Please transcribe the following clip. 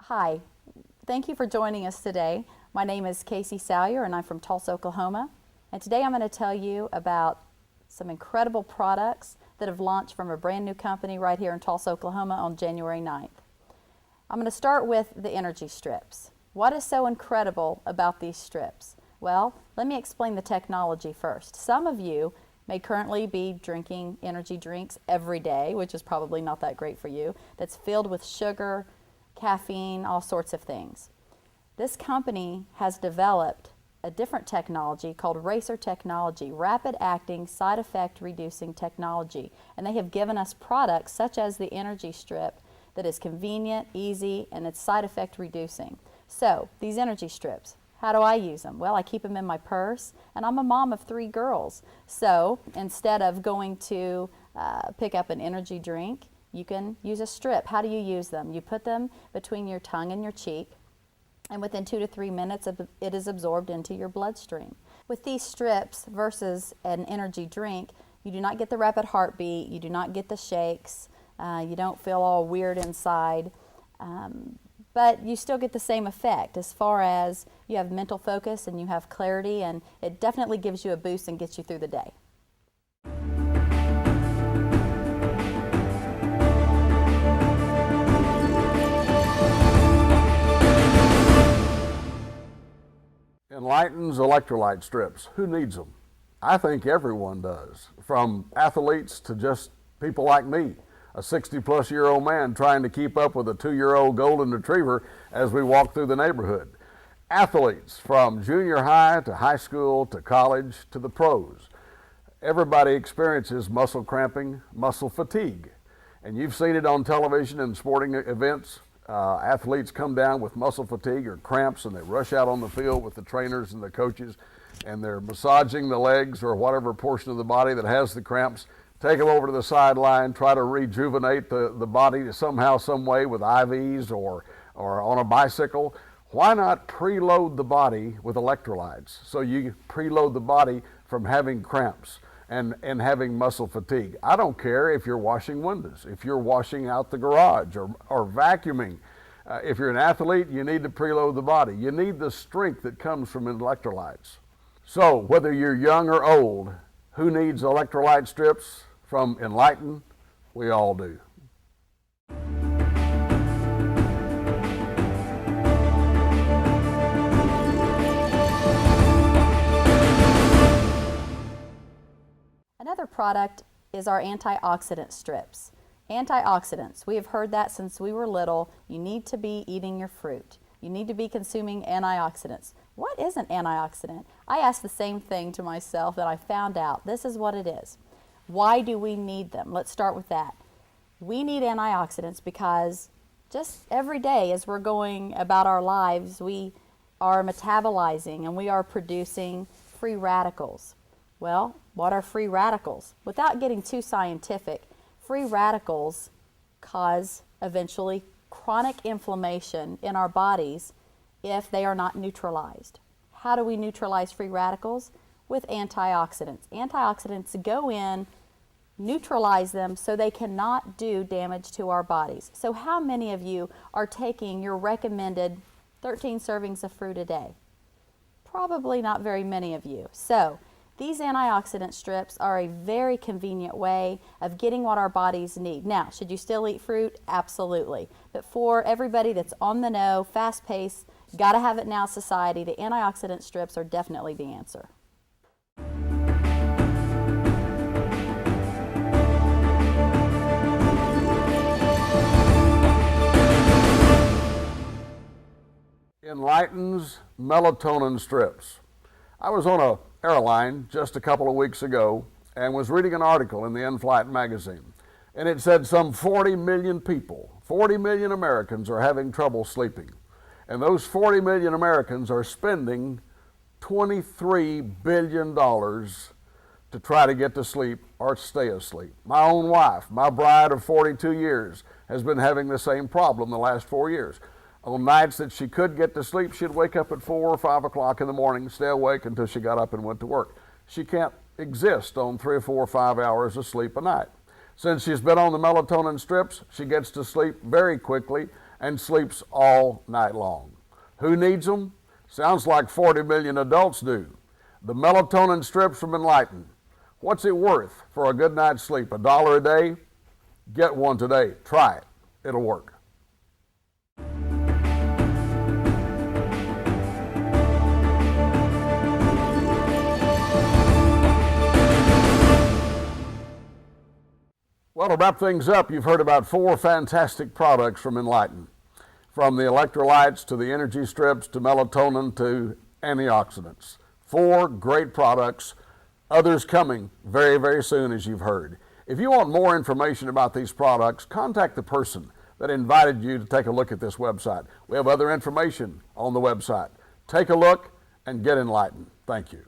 Hi, thank you for joining us today. My name is Casey Salyer and I'm from Tulsa, Oklahoma. And today I'm going to tell you about some incredible products that have launched from a brand new company right here in Tulsa, Oklahoma on January 9th. I'm going to start with the energy strips. What is so incredible about these strips? Well, let me explain the technology first. Some of you may currently be drinking energy drinks every day, which is probably not that great for you, that's filled with sugar, caffeine, all sorts of things. This company has developed a different technology called Racer technology, rapid acting, side effect reducing technology. And they have given us products such as the energy strip that is convenient, easy, and it's side effect reducing. So these energy strips, how do I use them? Well, I keep them in my purse, and I'm a mom of 3 girls. So instead of going to pick up an energy drink, you can use a strip. How do you use them? You put them between your tongue and your cheek, and within 2 to 3 minutes it is absorbed into your bloodstream. With these strips versus an energy drink, you do not get the rapid heartbeat, you do not get the shakes, you don't feel all weird inside, but you still get the same effect as far as you have mental focus and you have clarity, and it definitely gives you a boost and gets you through the day. Enlyten's electrolyte strips. Who needs them? I think everyone does, from athletes to just people like me, a 60-plus-year-old man trying to keep up with a 2-year-old golden retriever as we walk through the neighborhood. Athletes from junior high to high school to college to the pros. Everybody experiences muscle cramping, muscle fatigue, and you've seen it on television and sporting events. Athletes come down with muscle fatigue or cramps, and they rush out on the field with the trainers and the coaches, and they're massaging the legs or whatever portion of the body that has the cramps. Take them over to the sideline, try to rejuvenate the body somehow, some way with IVs or on a bicycle. Why not preload the body with electrolytes so you preload the body from having cramps and having muscle fatigue? I don't care if you're washing windows, if you're washing out the garage or vacuuming. If you're an athlete, you need to preload the body. You need the strength that comes from electrolytes. So whether you're young or old, who needs electrolyte strips from Enlyten? We all do. Another product is our antioxidant strips. Antioxidants, we have heard that since we were little. You need to be eating your fruit. You need to be consuming antioxidants. What is an antioxidant? I asked the same thing to myself and I found out this is what it is. Why do we need them? Let's start with that. We need antioxidants because just every day as we're going about our lives, we are metabolizing and we are producing free radicals. Well, what are free radicals? Without getting too scientific, free radicals cause eventually chronic inflammation in our bodies if they are not neutralized. How do we neutralize free radicals? With antioxidants. Antioxidants go in, neutralize them so they cannot do damage to our bodies. So how many of you are taking your recommended 13 servings of fruit a day? Probably not very many of you. So these antioxidant strips are a very convenient way of getting what our bodies need. Now, should you still eat fruit? Absolutely. But for everybody that's on the know, fast-paced, gotta have it now society, the antioxidant strips are definitely the answer. Enlyten's melatonin strips. I was on a airline just a couple of weeks ago and was reading an article in the In-Flight magazine, and it said some 40 million people, 40 million Americans are having trouble sleeping, and those 40 million Americans are spending $23 billion to try to get to sleep or stay asleep. My own wife, my bride of 42 years, has been having the same problem the last 4 years. On nights that she could get to sleep, she'd wake up at 4 or 5 o'clock in the morning, stay awake until she got up and went to work. She can't exist on 3 or 4 or 5 hours of sleep a night. Since she's been on the melatonin strips, she gets to sleep very quickly and sleeps all night long. Who needs them? Sounds like 40 million adults do. The melatonin strips from Enlyten. What's it worth for a good night's sleep? $1 a day? Get one today. Try it. It'll work. Well, to wrap things up, you've heard about 4 fantastic products from Enlyten. From the electrolytes to the energy strips to melatonin to antioxidants. 4 great products, others coming very, very soon, as you've heard. If you want more information about these products, contact the person that invited you to take a look at this website. We have other information on the website. Take a look and get Enlyten. Thank you.